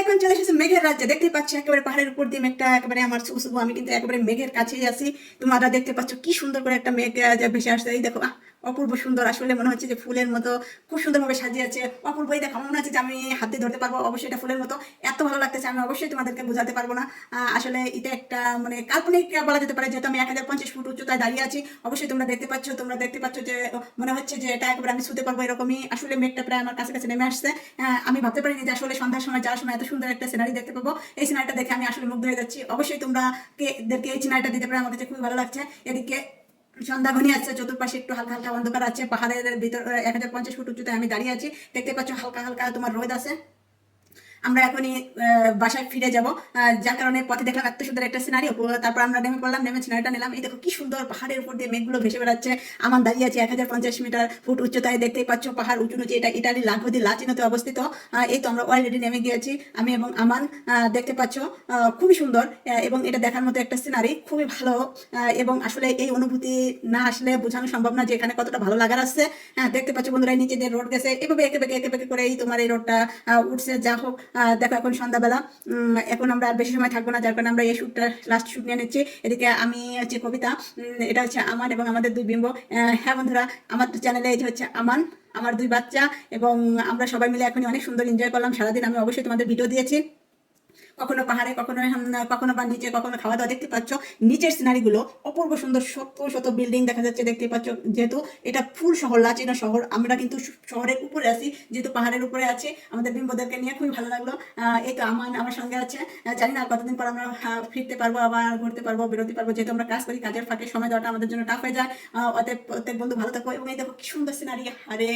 এখন চলে এসেছে মেঘের রাজ্যে। দেখতে পাচ্ছ একেবারে পাহাড়ের উপর দিয়ে মেঘটা একেবারে আমার শুভ শুভ, আমি কিন্তু একেবারে মেঘের কাছেই আছি। তোমরা দেখতে পাচ্ছ কি সুন্দর করে একটা মেঘ যা ভেসে আসছে। এই দেখো অপূর্ব সুন্দর, আসলে মনে হচ্ছে যে ফুলের মতো খুব সুন্দরভাবে সাজিয়েছে। অপূর্ব, এই দেখো আমার মনে হচ্ছে যে আমি হাতে ধরতে পারবো, অবশ্যই এটা ফুলের মতো। এত ভালো লাগতেছে, আমি অবশ্যই তোমাদেরকে বোঝাতে পারবো না। আসলে এটা একটা মানে কাল্পনিক বলা যেতে পারে, যেহেতু আমি 1050 ফুট উচ্চতায় দাঁড়িয়ে আছি। অবশ্যই তোমরা দেখতে পাচ্ছ যে মনে হচ্ছে যে এটা একেবারে আমি ছুতে পারবো এরকমই। আসলে মেঘটা প্রায় আমার কাছে কাছে নেমে আসছে। আমি ভাবতে পারিনি যে আসলে সন্ধ্যার সময় যাওয়ার সময় এত সুন্দর একটা সিনারি দেখতে পাবো। এই সিনারিটা দেখে আমি আসলে মুগ্ধ হয়ে যাচ্ছি। অবশ্যই তোমরা এই সিনারিটা দিতে পারে, আমার কাছে খুবই ভালো লাগছে। এদিকে সন্ধ্যা ঘনিয়ে আসছে, চতুর্পাশে একটু হালকা হালকা অন্ধকার আছে। পাহাড়ের ভিতর 1050 ফুট উচ্চতায় আমি দাঁড়িয়ে আছি। দেখতে পাচ্ছ হালকা হালকা তোমার রোদ আছে। আমরা এখনই বাসায় ফিরে যাব, যার কারণে পথে দেখলাম এত সুন্দর একটা সিনারি। তারপর আমরা নেমে পড়লাম, নেমে সিনারিটা নিলাম। এই দেখো কি সুন্দর, পাহাড়ের উপর দিয়ে মেঘগুলো ভেসে বেড়াচ্ছে। আমার দাঁড়িয়ে আছে 1050 ফুট উচ্চতায়। দেখতেই পাচ্ছ পাহাড় উঁচু নিচে। এটা ইটালি লাঘুদি লাচিনোতে অবস্থিত। এই তো আমরা অলরেডি নেমে গিয়েছি, আমি এবং আমান। দেখতে পাচ্ছ খুবই সুন্দর, এবং এটা দেখার মতো একটা সিনারি, খুবই ভালো। এবং আসলে এই অনুভূতি না আসলে বোঝানো সম্ভব না যে এখানে কতটা ভালো লাগার আছে। হ্যাঁ, দেখতে পাচ্ছ বন্ধুরা, নিচে দিয়ে রোড গেছে এভাবে একে বেঁকে করে এই তোমার এই রোডটা উঠছে। যা হোক, দেখো এখন সন্ধ্যাবেলা। এখন আমরা আর বেশি সময় থাকবো না, যার কারণে আমরা এই শ্যুটটা লাস্ট শ্যুট নিয়ে নিচ্ছি। এদিকে আমি হচ্ছে কবিতা, এটা হচ্ছে আমান এবং আমাদের দুই বিম্ব। হ্যাঁ বন্ধুরা, আমার চ্যানেলে এই যে হচ্ছে আমান, আমার দুই বাচ্চা, এবং আমরা সবাই মিলে এখনই অনেক সুন্দর এনজয় করলাম সারাদিন। আমি অবশ্যই তোমাদের ভিডিও দিয়েছি, কখনো পাহাড়ে, কখনো বা নিচে, কখনো খাওয়া দাওয়া। দেখতে পাচ্ছ নিচের সিনারি গুলো অপূর্ব সুন্দর, শত শত বিল্ডিং দেখা যাচ্ছে। দেখতে পাচ্ছ যেহেতু এটা ফুল শহর, লাচিনা শহর, আমরা কিন্তু শহরের উপরে আছি, যেহেতু পাহাড়ের উপরে আছে। আমাদের বিম্বদেরকে নিয়ে খুবই ভালো লাগলো। এই তো আমার সঙ্গে আছে। জানি না কতদিন পর আমরা ফিরতে পারবো, আবার ঘুরতে পারবো, বেরোতে পারবো। যেহেতু আমরা কাজ করি, কাজের ফাঁকে সময় দেওয়াটা আমাদের জন্য টাফ হয়ে যায়। অতএব প্রত্যেক বন্ধু ভালো থাকো। এবং এই দেখো কি সুন্দর সিনারি। আরে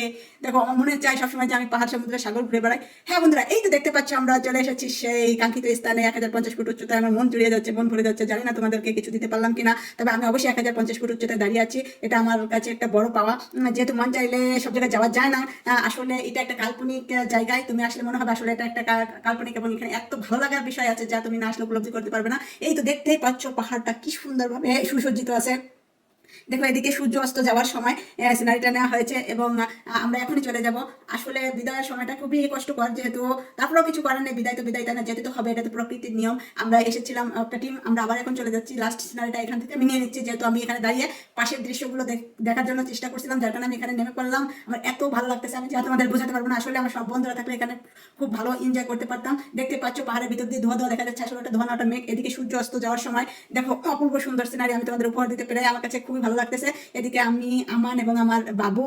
দেখো, আমার মনে চাই সবসময় যে আমি পাহাড়, সমুদ্র, সাগর ঘুরে বেড়াই। হ্যাঁ বন্ধুরা, এই তো দেখতে পাচ্ছ আমরা চলে এসেছি সেই কাঙ্ক্ষিত স্থানে। 1050 ফুট উচ্চতায় আমার মন জুড়িয়ে যাচ্ছে, মন ভরে যাচ্ছে। জানি না তোমাদেরকে কিছু দিতে পারলাম কিনা, তবে আমি অবশ্যই 1050 ফুট উচ্চতায় দাঁড়িয়ে আছি। এটা আমার কাছে একটা বড় পাওয়া। যেহেতু মন চাইলে সব জায়গায় যাওয়া যায় না। আসলে এটা একটা কাল্পনিক জায়গায়, তুমি আসলে মনে হবে আসলে এটা একটা কাল্পনিক, এবং এখানে এত ভালো লাগার বিষয় আছে যা তুমি না আসলে উপলব্ধি করতে পারবে না। এই তো দেখতেই পাচ্ছ পাহাড়টা কি সুন্দরভাবে সুসজ্জিত আছে। দেখো এদিকে সূর্য অস্ত যাওয়ার সময় সিনারিটা নেওয়া হয়েছে, এবং আমরা এখনই চলে যাব। আসলে বিদায়ের সময়টা খুবই কষ্টকর, যেহেতু তারপরেও কিছু করার নেই। বিদায় তো বিদায়, তাই না, যেতে তো হবে, এটা তো প্রকৃতির নিয়ম। আমরা এসেছিলাম একটা টিম, আমরা আবার এখন চলে যাচ্ছি। লাস্ট সিনারিটা এখান থেকে আমি নিয়ে নিচ্ছি, যেহেতু আমি এখানে দাঁড়িয়ে পাশের দৃশ্যগুলো দেখার জন্য চেষ্টা করছিলাম, যার কারণে আমি এখানে নেমে পড়লাম। আমার এত ভালো লাগতেছে, আমি যা তোমাদের বোঝাতে পারবো না। আসলে আমার সব বন্ধুরা থাকলে এখানে খুব ভালো এনজয় করতে পারতাম। দেখতে পাচ্ছ পাহাড়ের ভিতর দিয়ে ধোয়া ধোয়া দেখা যাচ্ছে, আসলে একটা ধোয়া না, ওটা মেঘ। এদিকে সূর্য অস্ত যাওয়ার সময় দেখো অপূর্ব সুন্দর সিনারি আমি তোমাদের উপহার দিতে পেরে আমার কাছে খুবই ভালো লাগতেছে। এদিকে আমি, আমান এবং আমার বাবু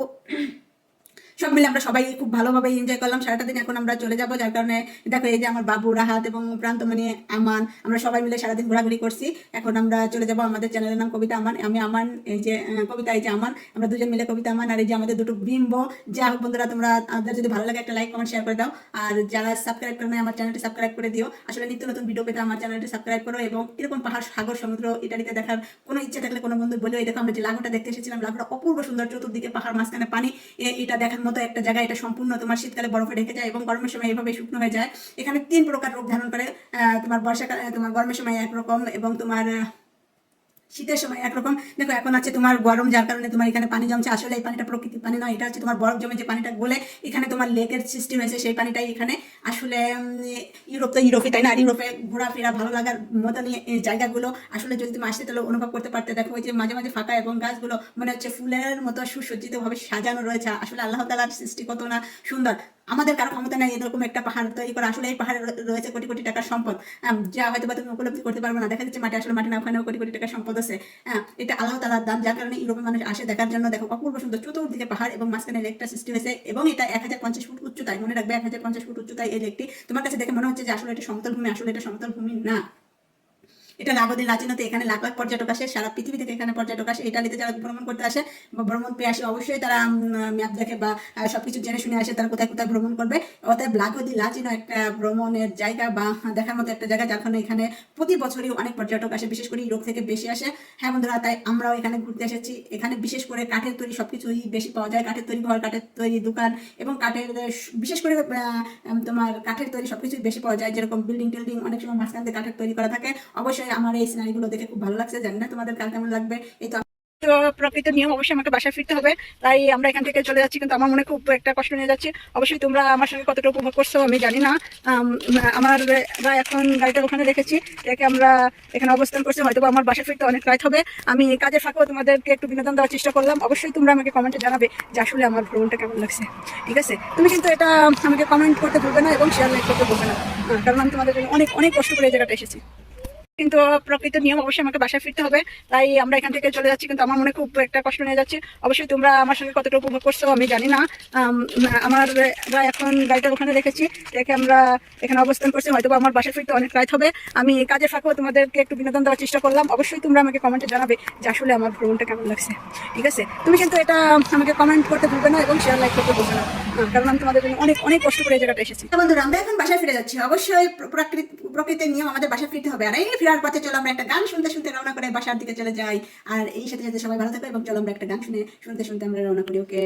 সব মিলে আমরা সবাই খুব ভালোভাবে এনজয় করলাম সারাটা দিন। এখন আমরা চলে যাব, যার কারণে দেখো এই যে আমার বাবু রাহাত এবং প্রান্তমণি আমান, আমরা সবাই মিলে সারাদিন ঘোরাঘুরি করছি। এখন আমরা চলে যাব। আমাদের চ্যানেলের নাম কবিতা আমান, আমি আমান, এই যে কবিতা, এই যে আমান, আমরা দুজন মিলে কবিতা আমান। আর এই যে আমাদের দুটো বিম্ব। যা হোক বন্ধুরা, তোমাদের যদি ভালো লাগে একটা লাইক কমেন্ট শেয়ার করে দাও। আর যারা সাবস্ক্রাইব করে নেয় আমার চ্যানেলটি সাবস্ক্রাইব করে দিও। আসলে নিত্য নতুন ভিডিও পেতে আমার চ্যানেলটি সাবস্ক্রাইব করো, এবং এরকম পাহাড়, সাগর, সমুদ্র ইটালিতে দেখার কোনো ইচ্ছে থাকলে কোনো বন্ধু বলে। এই দেখো আমরা যে লাগুটা দেখতে এসেছিলাম, লাগুটা অপূর্ব সুন্দর, চতুর্দিকে পাহাড়, মাঝখানে পানি। এটা দেখার মতো একটা জায়গা। এটা সম্পূর্ণ তোমার শীতকালে বরফে ঢেকে যায় এবং গরমের সময় এভাবে শুকনো হয়ে যায়। এখানে 3 প্রকার রূপ ধারণ করে। তোমার বর্ষাকালে, তোমার গরমের সময় একরকম, এবং তোমার শীতের সময় একরকম। দেখো এখন আছে তোমার গরম, যার কারণে তোমার এখানে পানি জমছে। আসলে এই পানিটা প্রকৃতির পানি নয়, এটা হচ্ছে তোমার বরফ জমে যে পানিটা গলে এখানে তোমার লেকের সৃষ্টি হয়েছে, সেই পানিটাই এখানে। আসলে ইউরোপ তো ইউরোপে, তাই না, আর ইউরোপে ঘোরাফেরা ভালো লাগার মতো নিয়ে এই জায়গাগুলো আসলে যদি তুমি আসতে তাহলে অনুভব করতে পারতে। দেখো ওই যে মাঝে মাঝে ফাঁকা, এবং গাছগুলো মনে হচ্ছে ফুলের মতো সুসজ্জিত ভাবে সাজানো রয়েছে। আসলে আল্লাহ তাআলার সৃষ্টি কত না সুন্দর। আমাদের কারো ক্ষমতা নেই এরকম একটা পাহাড় তৈরি করা। আসলে এই পাহাড়ে রয়েছে কোটি কোটি টাকার সম্পদ, যা হয়তো বা তুমি উপলব্ধি করতে পারবে না। দেখা যাচ্ছে মাটি, আসলে মাটি না, ওখানেও কোটি কোটি টাকার সম্পদ আছে। এটা আল্লাহ তাআলার দান, যার কারণে ইউরোপের মানুষ আসে দেখার জন্য। দেখো অপূর্ব সুন্দর, চতুর্দিকে পাহাড় এবং মাঝখানে লেকটা সৃষ্টি হয়েছে, এবং এটা 1050 ফুট উচ্চতায়। মনে রাখবে 1050 ফুট উচ্চতায় এই লেকটি। তোমার কাছে দেখে মনে হচ্ছে যে আসলে এটা সমতল ভূমি, আসলে এটা সমতল ভূমি না। এটা লাগোদি লাচিনোতে। এখানে লাখ লাখ পর্যটক আসে, সারা পৃথিবী থেকে এখানে পর্যটক আসে। ইটালিতে যারা ভ্রমণ করতে আসে বা ভ্রমণ পেয়ে আসে, অবশ্যই তারা ম্যাপ দেখে বা সবকিছু জেনে শুনে আসে তারা কোথায় কোথায় ভ্রমণ করবে। অতএব লাগোদি লাচিনো একটা ভ্রমণের জায়গা বা দেখার মতো একটা জায়গা, যার কারণে এখানে প্রতি বছরই অনেক পর্যটক আসে, বিশেষ করে ইউরোপ থেকে বেশি আসে। হ্যাঁ বন্ধুরা, তাই আমরাও এখানে ঘুরতে এসেছি। এখানে বিশেষ করে কাঠের তৈরি সবকিছুই বেশি পাওয়া যায়। কাঠের তৈরি ঘর, কাঠের তৈরি দোকান, এবং কাঠের বিশেষ করে তোমার কাঠের তৈরি সবকিছুই বেশি পাওয়া যায়। যেরকম বিল্ডিং টিল্ডিং অনেক সময় মাঝখান দিয়ে কাঠের তৈরি করা থাকে। অবশ্যই আমার এই সিনারিগুলো দেখে খুব ভালো লাগছে, জানি না তোমাদের কার কেমন লাগবে। এই তো তো প্রকৃতির নিয়ম অবশ্যই আমাকে বাসায় ফিরতে হবে, তাই আমরা এখান থেকে চলে যাচ্ছি। কিন্তু আমার মনে খুব একটা কষ্ট নিয়ে যাচ্ছি। অবশ্যই তোমরা আমার সঙ্গে কতটা উপভোগ করছো আমি জানি না। আমরা এখন গাড়িটা ওখানে রেখেছি, রেখে আমরা এখানে অবস্থান করছি। হয়তো আমার বাসায় ফিরতে অনেক রাত হবে। আমি কাজের ফাঁকেও তোমাদেরকে একটু বিনোদন দেওয়ার চেষ্টা করলাম। অবশ্যই তোমরা আমাকে কমেন্টে জানাবে যে আসলে আমার ভ্রমণটা কেমন লাগছে। ঠিক আছে, তুমি কিন্তু এটা আমাকে কমেন্ট করতে ভুলবে না এবং শেয়ার লাইক করতে ভুলবে না, কারণ আমি তোমাদের জন্য অনেক অনেক কষ্ট করে এই জায়গাটা এসেছি। কিন্তু প্রকৃতির নিয়ম অবশ্যই আমাকে বাসায় ফিরতে হবে, তাই আমরা এখান থেকে চলে যাচ্ছি। কিন্তু আমার মনে খুব একটা কষ্ট নিয়ে যাচ্ছি। অবশ্যই তোমরা আমার সঙ্গে কতটা উপভোগ করছো আমি জানি না। আমরা এখন গাড়িটা ওখানে রেখেছি, রেখে আমরা এখানে অবস্থান করছি। হয়তো আমার বাসায় ফিরতে অনেক রাত হবে। আমি কাজের ফাঁকেও তোমাদেরকে একটু বিনোদন দেওয়ার চেষ্টা করলাম। অবশ্যই তোমরা আমাকে কমেন্টে জানাবে যে আসলে আমার ভ্রমণটা কেমন লাগছে। ঠিক আছে, তুমি কিন্তু এটা আমাকে কমেন্ট করতে ভুলবে না এবং শেয়ার লাইক করতে ভুলবে না, কারণ আমি তোমাদের জন্য অনেক অনেক কষ্ট করে এই জায়গাটা এসেছি। বন্ধুরা, আমরা এখন বাসায় ফিরে যাচ্ছি। অবশ্যই প্রকৃতির নিয়ম আমাদের বাসায় ফিরতে হবে। আর এই ফেরার পথে চলো আমরা একটা গান শুনতে শুনতে রওনা করে বাসার দিকে চলে যাই। আর এই সাথে সাথে সবাই ভালো থাকো এবং চলো আমরা একটা গান শুনতে শুনতে আমরা রওনা করি। ওকে।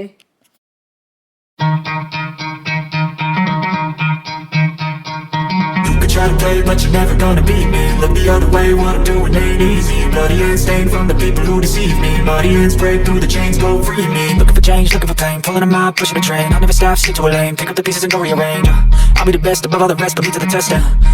Try to play, but you're never gonna beat me. Look the other way, what I'm doing ain't easy. Bloody hands stained from the people who deceive me. Muddy hands break through the chains, go free me. Looking for change, looking for pain, pulling them out, pushing a train. I'll never stop, stick to a lane, pick up the pieces and go rearrange. I'll be the best above all the rest, put me to the test.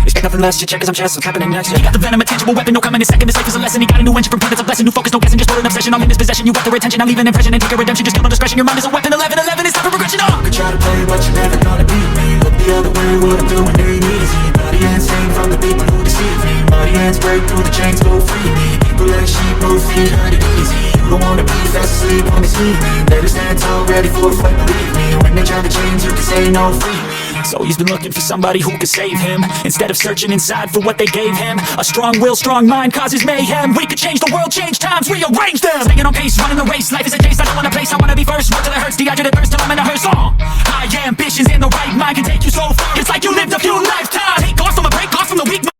Expect nothing less, you check 'cause I'm chess, what's happening next? You got the venom, a tangible weapon, no coming in second. This life is a lesson, you got a new engine from birth, it's a blessing. New focus, no guessing, just put an obsession. I'm in this possession, you got the retention. I'm leaving an impression and take your redemption. Just kill no discretion, your mind is a weapon. 11-11, it's time for progression. You can try to play, but you're never gonna beat me. Look the other way, what I'm doing ain't easy. Bloody hands stained from the people who deceive me. Muddy hands break through the chains, go free me. People like sheep, move feet, hurt it easy. You don't wanna be fast asleep on this evening. Better stand tall, ready for a fight, believe me. When they try to change, you can say no, free me. So he's been looking for somebody who could save him, instead of searching inside for what they gave him. A strong will, strong mind causes mayhem. We could change the world, change times, rearrange them. Staying on pace, running the race. Life is a chase, I don't wanna place, I wanna be first. Work till it hurts, dehydrated thirst till I'm in a hearse. High ambitions in the right mind can take you so far. It's like you lived a few lifetimes. Take